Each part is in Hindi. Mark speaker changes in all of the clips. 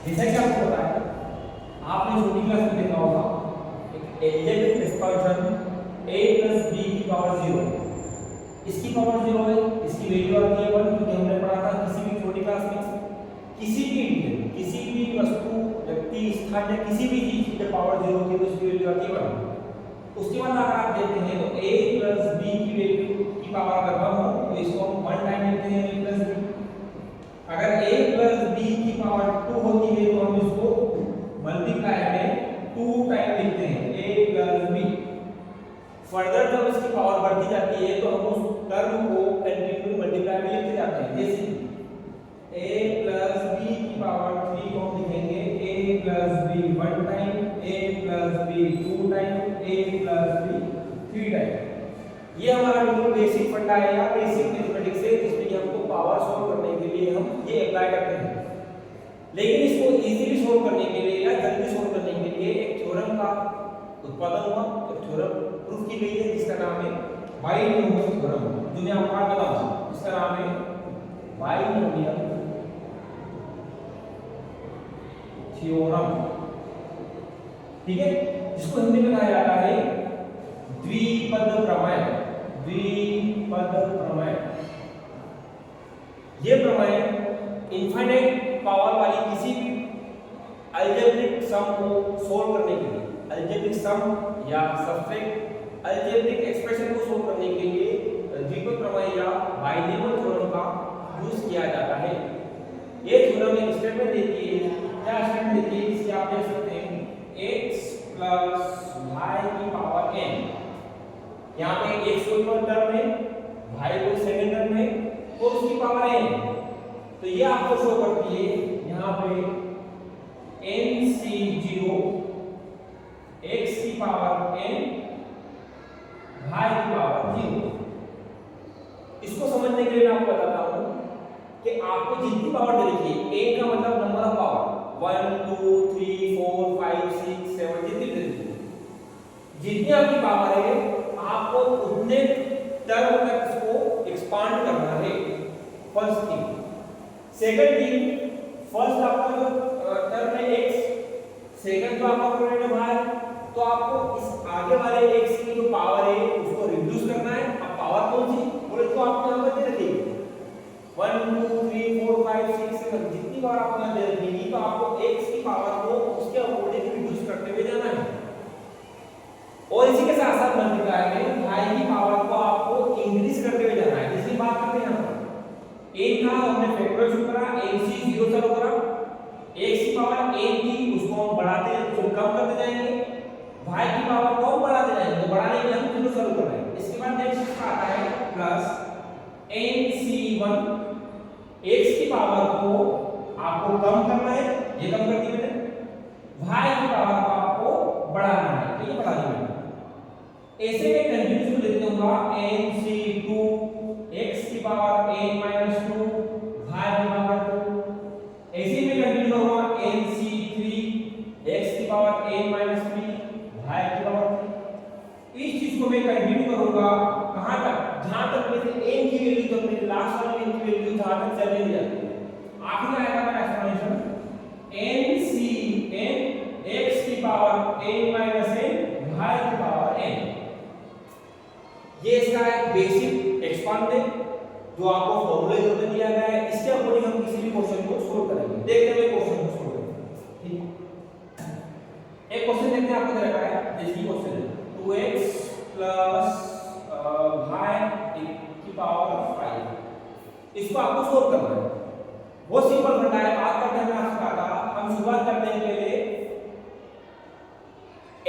Speaker 1: जैसा कि आपको पता है, आपने छोटी क्लास में देखा होगा एक एलजेब्रिक एक्सपांशन a + b की पावर 0, इसकी पावर 0 है, इसकी वैल्यू आती है 1, क्योंकि हमने पढ़ा था किसी भी छोटी क्लास में किसी भी वस्तु, व्यक्ति, स्थान या किसी भी चीज की पावर 0 की तो उसकी वैल्यू आती है 1। उसके बाद अगर आप देखते हैं तो a + b की वैल्यू की पावर अगर 1 हो तो इसको हम 1 टाइम लिखते हैं a + b। अगर a + b की पावर 2 होती है तो हम इसको मल्टीप्लाई में 2 टाइम लिखते हैं a + b। फर्दर जब इसकी पावर बढ़ती जाती है तो हम उस टर्म को कंटिन्यू मल्टीप्लाई में लिखते जाते हैं। जैसे a + b की पावर 3 को हम लिखेंगे a + b 1 time, a + b 2 time, a + b 3 time. ये हमारा बिल्कुल बेसिक फंडा है या बेसिक मैथमेटिक्स है, जिसमें कि हमको पावर सॉल्व करने के लिए हम ये अप्लाई करते हैं। लेकिन इसको इजीली सॉल्व करने के लिए या जल्दी सॉल्व करने के लिए एक थ्योरम का उत्पादन हुआ, एक थ्योरम प्रूफ की गई है जिसका नाम है बाइनोमियल थ्योरम, जो मैं आपको आज बताऊंगा। इसका नाम है बाइनोमियल थ्योरम, ठीक है, जिसको हिंदी में कहा जाता है द्विपद प्रमेय। द्विपद प्रमेय, ये प्रमेय इनफाइनाइट पावर वाली किसी भी अलजेब्रिक सम को सोल्व करने के लिए, अलजेब्रिक सम या सबट्रैक्ट अलजेब्रिक एक्सप्रेशन को सोल्व करने के लिए द्विपद प्रमेय या बाइनोमियल थ्योरम का यूज किया जाता है। ये थ्योरम एक स्टेटमेंट देती है, क्या स्टेटमेंट देती है, जिसे आप देख सकते हैं x + y की पावर n। यहाँ पे x को टर्म है, y को सेकंड टर्म है और उसकी पावर n। तो ये आपको शो करती है यहाँ पे nc0 x की पावर n y की पावर 0। इसको समझने के लिए मैं आपको बताता हूँ कि आपको जितनी पावर दे रखी है, n का मतलब नंबर ऑफ पावर 1 2 3 4 5 6 7 जितनी दे रखी है, जितनी आपकी पावर है आपको उतने टर्म तक इसको एक्सपांड करना है। First thing. Second thing, first आपका जो टर्म है x, सेकंड जो आपका प्रोडक्ट है y, तो आपको इस आगे वाले x की जो पावर है उसको रिड्यूस करना है। अब पावर कौन सी बोले तो आपको यहां पर दे रखी है 1 2 3 4 5 6 7, जितनी बार आपको यहां दे रखी है तो आपको x की पावर को उसके अकॉर्डिंग रिड्यूस करते हुए जाना है। और इसी के साथ साथ मल्टीप्लाई में y की पावर को आपको इंक्रीज करते हुए जाना है। इसलिए बात करते हैं यहां पर n था, हमने फैक्टराइज करा, nc 0 चालू करा, x की पावर n थी उसको हम बढ़ाते हैं, उसको कम करते जाएंगे, y की पावर को हम बढ़ाते जाएंगे, तो बढ़ाने के लिए हम 0 चालू कर रहे हैं। इसके बाद नेक्स्ट आता है प्लस nc1, x की पावर को आपको कम करना है, ये कम कर दी मैंने, y की पावर को आपको बढ़ाना है, तो ये बढ़ा दी मैंने। ऐसे में कंटिन्यूस लिखते होगा nc2 x की पावर n - 2 y की पावर 2। ऐसे में कंटिन्यू होगा nc3 x की पावर n - 3 y की पावर 3। इस चीज को मैं कंटिन्यू करूंगा कहां तक, जहां तक मेरे n की वैल्यू, जब मेरी लास्ट वाली n की वैल्यू जहां तक चली जाती है, आखिर आएगा मेरा एक्सप्लेनेशन ncn x की पावर n - n y की पावर n। ये इसका एक बेसिक एक्सपांड है जो आपको फॉर्मूले में दिया गया है। इसके अकॉर्डिंग हम किसी भी क्वेश्चन को सोल्व करेंगे। देखते हैं क्वेश्चन को सोल्व करेंगे, ठीक। एक क्वेश्चन देखते हैं, आपको दे रखा है, जैसे क्वेश्चन है 2x + y की पावर 5, इसको आपको सोल्व करना है। बहुत सिंपल फंडा है। बात करते हैं, मैं आपसे कहा था हम शुरुआत करते हैं पहले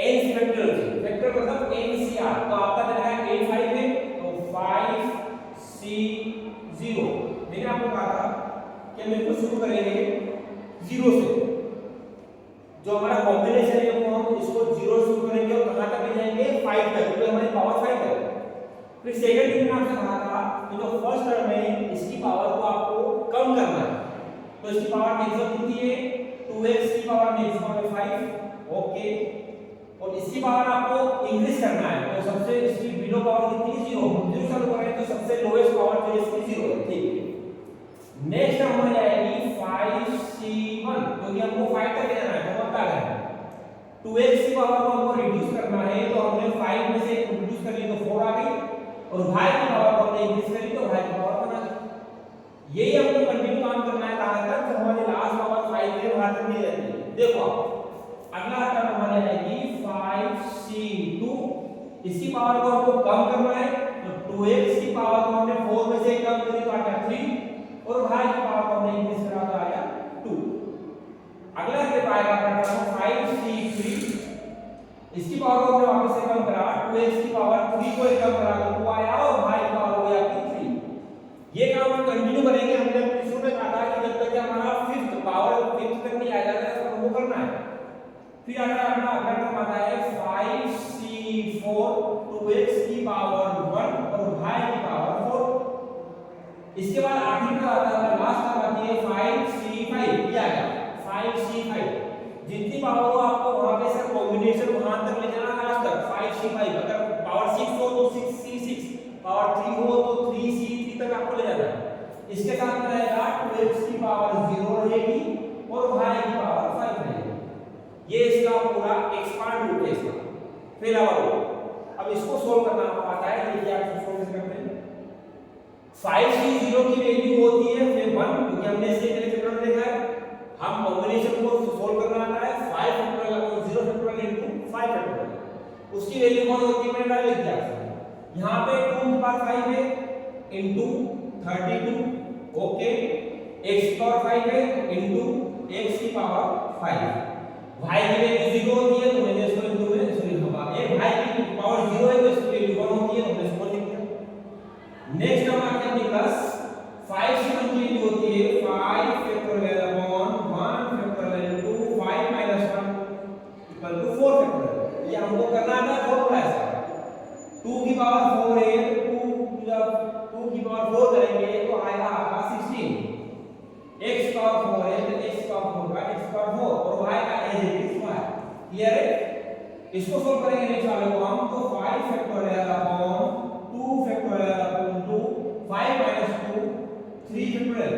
Speaker 1: n फैक्टोरियल से। फैक्टर मतलब ncr, तो आपका दे रखा है 8 5 है तो 5c0। मैंने आपको कहा था कि हम इसको शुरू करेंगे 0 से, जो हमारा कॉम्बिनेशन है वो हम इसको 0 शुरू करेंगे और कहां तक ले जाएंगे 5 तक, क्योंकि हमारी पावर 5 है। फिर सेकंड थिंग आपसे कहा था कि जो फर्स्ट टर्म है इसकी पावर को आपको कम करना है, तो इसकी पावर मैक्सिमम कितनी है 2x की पावर मैक्सिमम है 5, ओके। और इसकी पावर आपको इंक्रीज करना है, तो सबसे इसकी बिलो पावर कितनी है 0, 0 चालू करें तो सबसे लोएस्ट पावर जो इसकी 0 है, ठीक। नेक्स्ट हमारी आएगी 5c1, क्योंकि हमको 2x की पावर को हमको रिड्यूस करना है तो हमने 5 में से रिड्यूस कर ली तो 4 आ गई, और y की पावर को हमने इंक्रीज करी तो y की पावर बना गई। यही हमको कंटिन्यू काम करना है कहां तक, जब हमारी लास्ट पावर 5 है वहां तक नहीं रहती। देखो अगला टर्म हमारे आएगी 5c2, इसकी पावर को हमको कम करना है तो 2x की पावर को हमने 4 में से कम करी तो आ गया 3, और y की पावर को हमने इंक्रीज करा तो आ गया 2। अगला स्टेप आएगा अपना टर्म 5c3, इसकी पावर को हमने वापस से कम करा, 2x की पावर 3 को कम करा तो 2 आया, और y की पावर हो गया 3। ये काम हम कंटिन्यू करेंगे। हमने शुरू में कहा था कि जब तक हमारा फिफ्थ पावर फिफ्थ तक नहीं आ जाता है तो हमको करना है। फिर अगला अगला टर्म आता है 5c4, 2x की पावर 1 और y की पावर 4। इसके बाद आखिरी का आता है लास्ट टर्म आती है 5c5, ये आ गया 5c5। जितनी पावर हो आपको वहां पे से कॉम्बिनेशन वहां तक ले जाना लास्ट तक 5c5। अगर पावर 6 हो तो 6c6, पावर 3 हो तो 3c3 तक आपको ले जाना है। इसके साथ में रहेगा 2x की पावर 0 रहेगी और y की पावर 5 रहेगी। ये इसका पूरा एक्सपांड रूप है इसका। फिर अब इसको सोल्व करना आपको आता है, देखिए आप इसको सोल्व करते हैं। 5c0 की वैल्यू होती है फिर 1, क्योंकि हमने इसके पहले चैप्टर में देखा है। हम कॉम्बिनेशन को सोल्व करना आता है 5 फैक्टोरियल और 0 फैक्टोरियल इनटू 5 फैक्टोरियल। उसकी वैल्यू कौन होती है मैंने लिख दिया। यहां पे 2 की पावर 5 है इनटू 32, ओके, x की पावर 5 है इनटू x की पावर 5। y की वैल्यू 0 होती है तो मैंने इसको इनटू में इसको लिखा है। y की पावर 0 है तो इसकी वैल्यू 1 होती है तो मैंने इसको लिख दिया। नेक्स्ट हम आते हैं प्लस 5c1 की वैल्यू होती है 5 factorial upon 1 factorial into 5 minus 1 equal to 4 factorial. ये हमको करना था फॉर्मूला ऐसा। 2 की पावर 4 है, 2 की पावर 4 करेंगे तो आएगा आपका 16। x की पावर 4 है तो x की पावर 4 का x की पावर 4 और y का एज इट इज 1। क्लियर है? इसको सोल्व करेंगे नेक्स्ट वाले को हम तो 5 factorial upon 2 factorial upon 2 5 minus 2 3 factorial.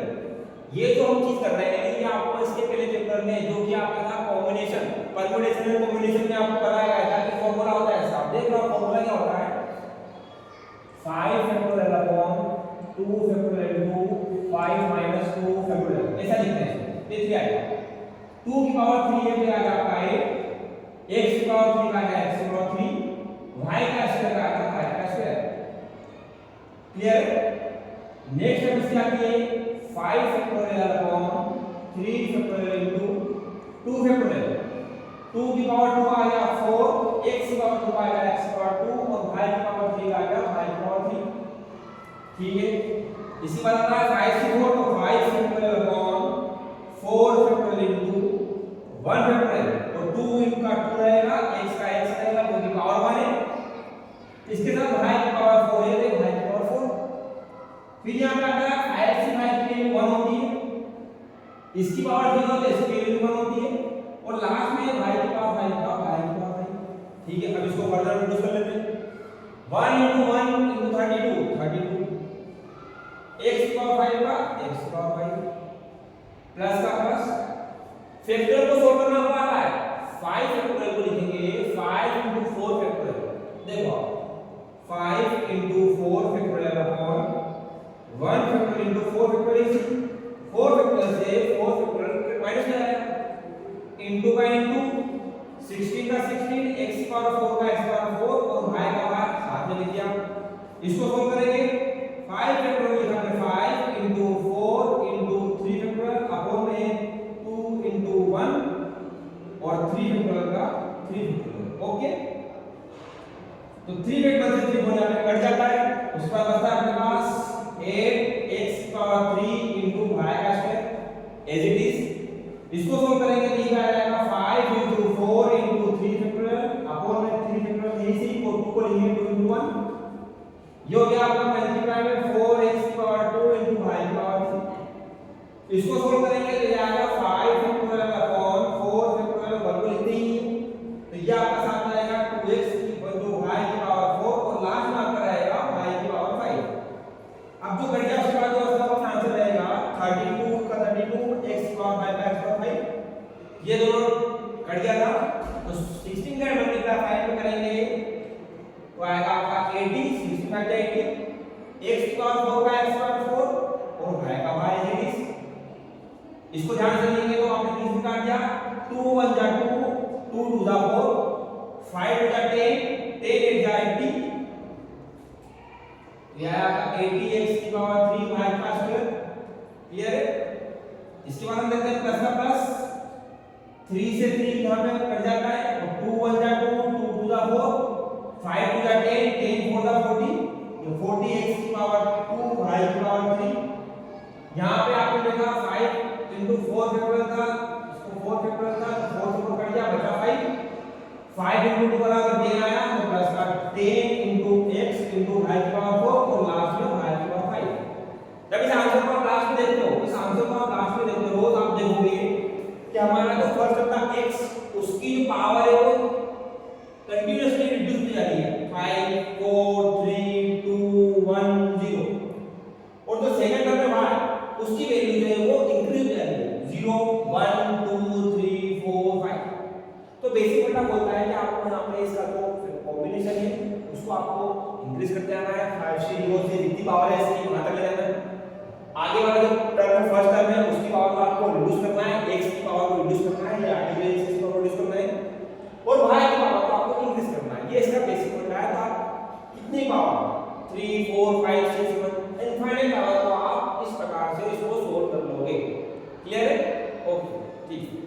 Speaker 1: ये जो हम चीज कर रहे हैं ये आपको इसके पहले चैप्टर में जो कि आपका था कॉम्बिनेशन, परम्यूटेशन एंड कॉम्बिनेशन में आपको बताया गया था कि फार्मूला होता है ऐसा। देख लो फार्मूला क्या होता है, 5 factorial upon 2 factorial into 5 minus 2 factorial, ऐसा लिखते हैं। ये 3 आएगा। 2 की पावर 3 है तो आ जाएगा x की पावर 3 का है x की पावर 3, y का स्क्वायर का है y का स्क्वायर। क्लियर? नेक्स्ट हम इसकी आती है 5 factorial upon 3 factorial into 2 factorial. 2 की पावर 2 आ गया 4, x की पावर 2 आ गया x की पावर 2 और y की पावर 3 आ गया y की पावर 3। ठीक है, इसी बात आता है 5 से 4 तो 5 factorial upon 4 factorial into 1 factorial और 2 इनका 2 रहेगा, x का x रहेगा क्योंकि पावर 1 है। इसके साथ y की पावर 4 है तो y की पावर 4। फिर यहां पे आता है 5 से 5 की वैल्यू 1 होती है, इसकी पावर 0 तो इसकी वैल्यू 1 होती है और लास्ट में y की पावर 5 का y की पावर 5। ठीक है, अब इसको फर्दर रिड्यूस कर लेते हैं। 1 into 1 into 32 32, x की पावर 5 का x की पावर 5 प्लस का प्लस। फैक्टोरियल को सोल्व करना हुआ है 5 फैक्टोरियल को लिखेंगे 5 into 4 फैक्टोरियल। देखो 5 into 4 factorial upon 1 factorial into 4 factorial. 4 factorial से 4 फैक्टोरियल माइनस में आएगा इनटू का इनटू 16 का 16, x की पावर 4 का x की पावर 4 और y का y साथ में लिख दिया। इसको सोल्व करेंगे 5 फैक्टोरियल लिखा है 5 into 4 into 3 फैक्टोरियल अपॉन में 2 into 1 और 3 फैक्टोरियल का 3 फैक्टोरियल। ओके, तो 3 फैक्टोरियल से 3 हो जाता है, कट जाता है। उसके बाद बचता है अपने पास 8x की पावर 3 into y का स्क्वायर एज इट इज। इसको सोल्व करेंगे तो ये आ जाएगा 5 into 4 into 3 फैक्टोरियल अपॉन में 3 फैक्टोरियल यही से को 2 को लिखेंगे 2 into 1। ये हो गया आपका मल्टीप्लाई में 4x की पावर 2 into y की पावर 3। इसको सोल्व करेंगे तो ये आएगा 5 फैक्टोरियल अपॉन 4 फैक्टोरियल 1 को लिखते ही तो ये आपका साथ में आएगा 2x into y की पावर 4 और लास्ट में आपका रहेगा y की पावर 5। अब जो कट गया उसके बाद जो आपका आंसर रहेगा 32 का 32 x की पावर 5 का x की पावर 5। ये दोनों कट गया था तो इसको ध्यान से लेंगे तो आपने 30 काट दिया, 2 1 जा 2, 2 2 जा 4, 5 2 जा 10, 10 8 जा 80, यह 80x की पावर 3 y का स्क्वायर। क्लियर है? इसके बाद हम देखते हैं प्लस का प्लस, 3 से 3 यहां पे कट जाता है, और 2 1 जा 2, 2 2 जा 4, 5 2 जा 10, 10 4 जा 40, ये 40x की पावर 2 y की पावर 3। यहां पे आपने देखा 5 into 4 फैक्टोरियल था, इसको 4 फैक्टोरियल था, 4 से 4 कट गया, बचा 5, 5 into 2 बराबर 10 आया, तो प्लस का 10 into x into y की पावर 4, और लास्ट में y की पावर 5। जब इस आंसर को आप लास्ट में देखते हो, इस आंसर को आप लास्ट में देखते हो, तो आप देखोगे कि हमारा जो फर्स्ट था x, उसकी जो पावर है वो कंटीन्यूअसली रिड्यूस हो जा रही है, 5 4 3 2 1 0, और जो सेकंड टर्म है y, उसकी वैल्यू जो है वो इंक्रीज हो जा रही है, 0 1 2 3 4 5। तो बेसिक फंडा बोलता है कि आपको यहाँ पे इसका जो कॉम्बिनेशन है उसको आपको इंक्रीज करते जाना है, 5 से 0 से जितनी पावर है इसकी वहां तक ले जाना है। आगे वाला जो टर्म है फर्स्ट टर्म है उसकी पावर को आपको रिड्यूस करना है, x की पावर को रिड्यूस करना है, या आगे x की पावर को रिड्यूस करना है, और y की पावर को आपको इंक्रीज करना है। ये इसका बेसिक फंडा है। तो आप कितनी पावर 3 4 5 6 7 इनफाइनाइट पावर को आप इस प्रकार से इसको सोल्व कर लोगे। क्लियर है? ओके, ठीक है।